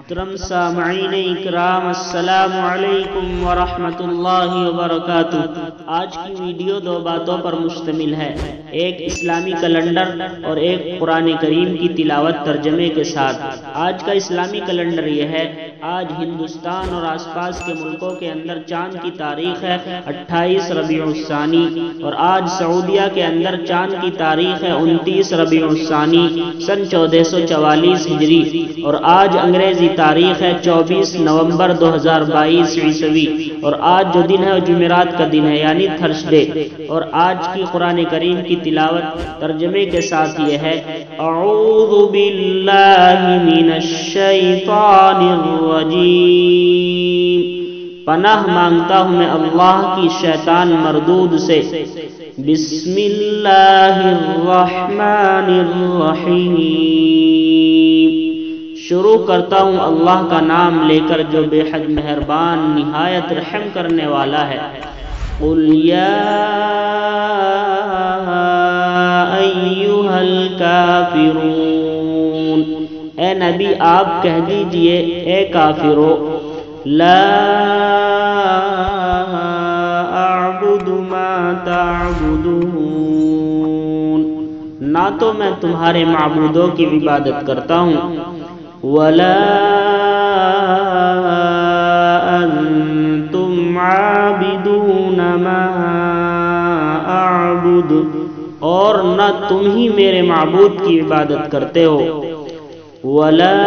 محترم سامعین اکرام، السلام علیکم ورحمۃ اللہ وبرکاتہ۔ آج کی ویڈیو دو باتوں پر مشتمل ہے، ایک اسلامی کیلنڈر اور ایک قرآن کریم کی تلاوت ترجمے کے ساتھ۔ آج کا اسلامی کیلنڈر یہ ہے، آج ہندوستان اور آس پاس کے ملکوں کے اندر چاند کی تاریخ ہے 28 ربیع الثانی، اور آج سعودیہ کے اندر چاند کی تاریخ ہے 29 ربیع الثانی سن 1444 ہجری، اور آج انگریزی تاریخ ہے 24 نومبر 2022 عیسوی، اور آج جو دن ہے جمعرات کا دن ہے یعنی تھرسڈے۔ اور آج کی قرآن کریم کی تلاوت ترجمے کے ساتھ یہ ہے، اعوذ باللہ من الشیطان الرجیم، پناہ مانگتا ہوں میں اللہ کی شیطان مردود سے۔ بسم اللہ الرحمن الرحیم، شروع کرتا ہوں اللہ کا نام لے کر جو بے حد مہربان نہایت رحم کرنے والا ہے۔ قل یا ایھا الکافرون، اے نبی آپ کہہ دیجئے اے کافرو، لا اعبد ما تعبدون، نہ تو میں تمہارے معبودوں کی عبادت کرتا ہوں، ولا انتم عابدون ما اعبد، اور نہ تم ہی میرے معبود کی عبادت کرتے ہو، ولا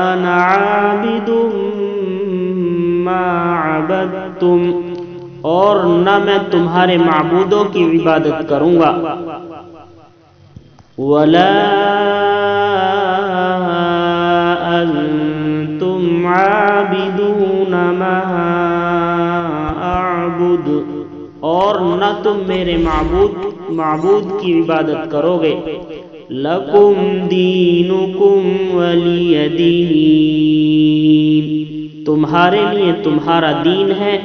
انا عابد ما عبدتم، اور نہ میں تمہارے معبودوں کی عبادت کروں گا، ولا انتم عابدون ما اعبد، اور نہ تم میرے معبود کی عبادت کرو گے۔ لکم دینکم ولی دین، تمہارے لیے تمہارا دین ہے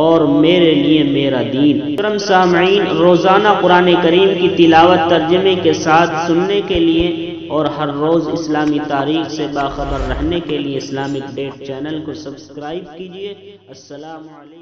اور میرے لیے میرا دین۔ محترم سامعین، روزانہ قرآن کریم کی تلاوت ترجمے کے ساتھ سننے کے لیے اور ہر روز اسلامی تاریخ سے باخبر رہنے کے لیے اسلامک ڈیٹ چینل کو سبسکرائب کیجیے۔ السلام علیکم۔